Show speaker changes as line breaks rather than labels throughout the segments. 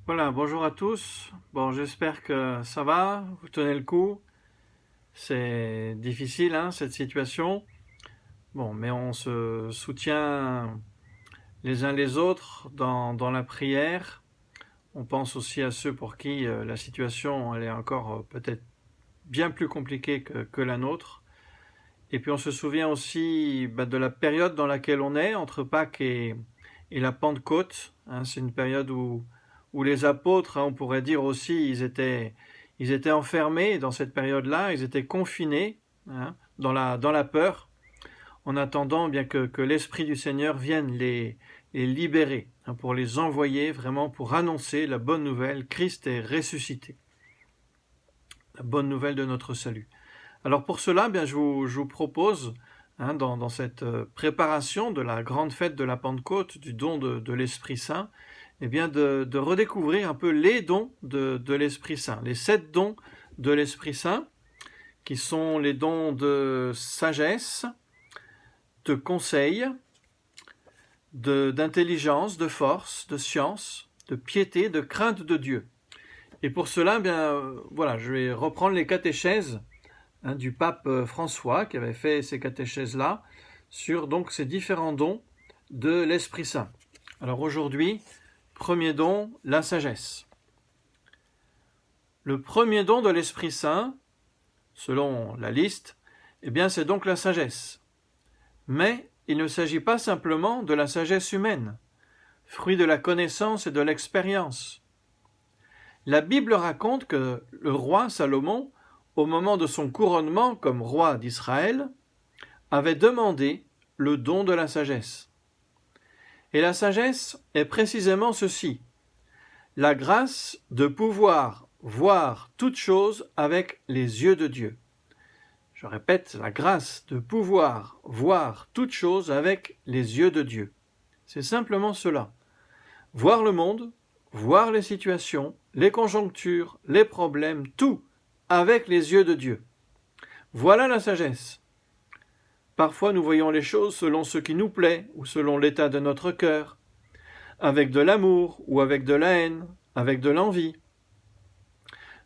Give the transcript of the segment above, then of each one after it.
Voilà, bonjour à tous. Bon, j'espère que ça va, vous tenez le coup. C'est difficile, hein, cette situation. Bon, mais on se soutient les uns les autres dans la prière. On pense aussi à ceux pour qui la situation elle est encore peut-être bien plus compliquée que la nôtre. Et puis on se souvient aussi de la période dans laquelle on est, entre Pâques et la Pentecôte. Hein, c'est une période où les apôtres, hein, on pourrait dire aussi, ils étaient enfermés dans cette période-là, ils étaient confinés, hein, dans la peur, en attendant bien que l'Esprit du Seigneur vienne les libérer, hein, pour les envoyer vraiment pour annoncer la bonne nouvelle, Christ est ressuscité, la bonne nouvelle de notre salut. Alors pour cela, bien, je vous propose, hein, dans cette préparation de la grande fête de la Pentecôte, du don de l'Esprit Saint, eh bien de redécouvrir un peu les dons de l'Esprit Saint, les 7 dons de l'Esprit Saint, qui sont les dons de sagesse, de conseil, d'intelligence, de force, de science, de piété, de crainte de Dieu. Et pour cela, bien, voilà, je vais reprendre les catéchèses, hein, du pape François, qui avait fait ces catéchèses-là, sur donc ces différents dons de l'Esprit Saint. Alors aujourd'hui, premier don, la sagesse. Le premier don de l'Esprit Saint, selon la liste, eh bien c'est donc la sagesse. Mais il ne s'agit pas simplement de la sagesse humaine, fruit de la connaissance et de l'expérience. La Bible raconte que le roi Salomon, au moment de son couronnement comme roi d'Israël, avait demandé le don de la sagesse. Et la sagesse est précisément ceci, la grâce de pouvoir voir toutes choses avec les yeux de Dieu. Je répète, la grâce de pouvoir voir toutes choses avec les yeux de Dieu. C'est simplement cela. Voir le monde, voir les situations, les conjonctures, les problèmes, tout avec les yeux de Dieu. Voilà la sagesse. Parfois nous voyons les choses selon ce qui nous plaît ou selon l'état de notre cœur, avec de l'amour ou avec de la haine, avec de l'envie.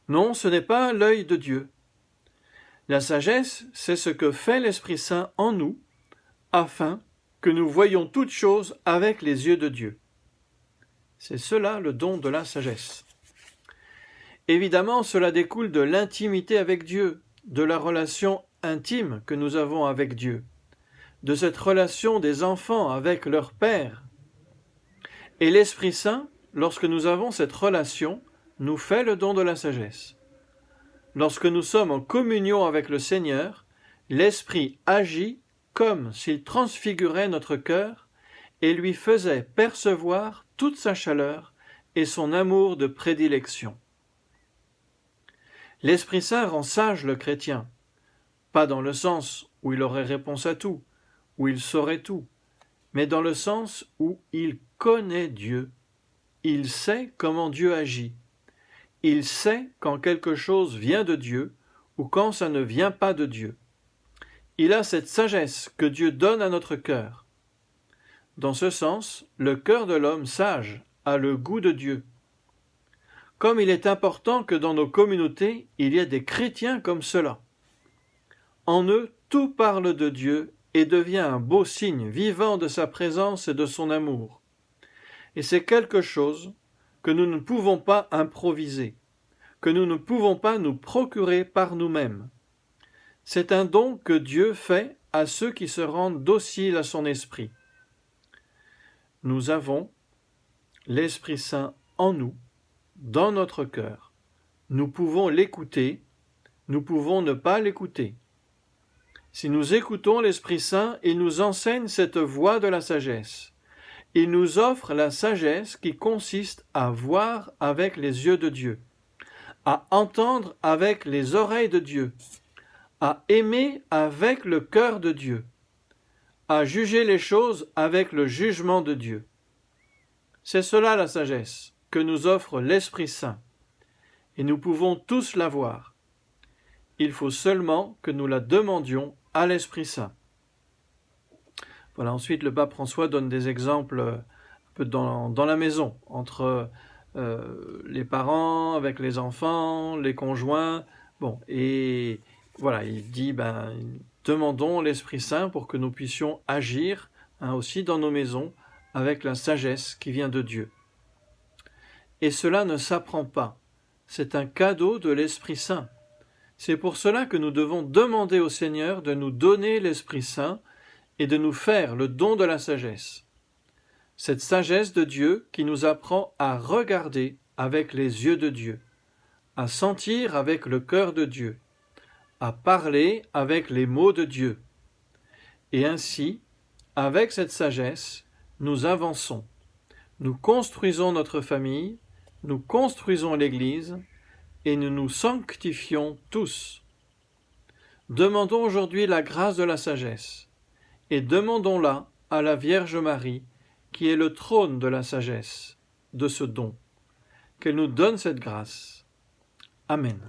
Non, ce n'est pas l'œil de Dieu. La sagesse, c'est ce que fait l'Esprit Saint en nous, afin que nous voyions toutes choses avec les yeux de Dieu. C'est cela le don de la sagesse. Évidemment, cela découle de l'intimité avec Dieu, de la relation intime que nous avons avec Dieu, de cette relation des enfants avec leur Père. Et l'Esprit Saint, lorsque nous avons cette relation, nous fait le don de la sagesse. Lorsque nous sommes en communion avec le Seigneur, l'Esprit agit comme s'il transfigurait notre cœur et lui faisait percevoir toute sa chaleur et son amour de prédilection. L'Esprit Saint rend sage le chrétien, pas dans le sens où il aurait réponse à tout, où il saurait tout, mais dans le sens où il connaît Dieu. Il sait comment Dieu agit. Il sait quand quelque chose vient de Dieu ou quand ça ne vient pas de Dieu. Il a cette sagesse que Dieu donne à notre cœur. Dans ce sens, le cœur de l'homme sage a le goût de Dieu. Comme il est important que dans nos communautés, il y ait des chrétiens comme cela. En eux, tout parle de Dieu et devient un beau signe vivant de sa présence et de son amour. Et c'est quelque chose que nous ne pouvons pas improviser, que nous ne pouvons pas nous procurer par nous-mêmes. C'est un don que Dieu fait à ceux qui se rendent dociles à son esprit. Nous avons l'Esprit Saint en nous, dans notre cœur. Nous pouvons l'écouter, nous pouvons ne pas l'écouter. Si nous écoutons l'Esprit Saint, il nous enseigne cette voie de la sagesse. Il nous offre la sagesse qui consiste à voir avec les yeux de Dieu, à entendre avec les oreilles de Dieu, à aimer avec le cœur de Dieu, à juger les choses avec le jugement de Dieu. C'est cela la sagesse que nous offre l'Esprit Saint, et nous pouvons tous l'avoir. Il faut seulement que nous la demandions à l'Esprit Saint. Voilà, ensuite le pape François donne des exemples un peu dans la maison, entre les parents, avec les enfants, les conjoints. Bon, et voilà, il dit, demandons l'Esprit Saint pour que nous puissions agir aussi dans nos maisons avec la sagesse qui vient de Dieu. Et cela ne s'apprend pas, c'est un cadeau de l'Esprit Saint. C'est pour cela que nous devons demander au Seigneur de nous donner l'Esprit Saint et de nous faire le don de la sagesse. Cette sagesse de Dieu qui nous apprend à regarder avec les yeux de Dieu, à sentir avec le cœur de Dieu, à parler avec les mots de Dieu. Et ainsi, avec cette sagesse, nous avançons. Nous construisons notre famille, nous construisons l'Église et nous nous sanctifions tous. Demandons aujourd'hui la grâce de la sagesse et demandons-la à la Vierge Marie qui est le trône de la sagesse, de ce don. Qu'elle nous donne cette grâce. Amen.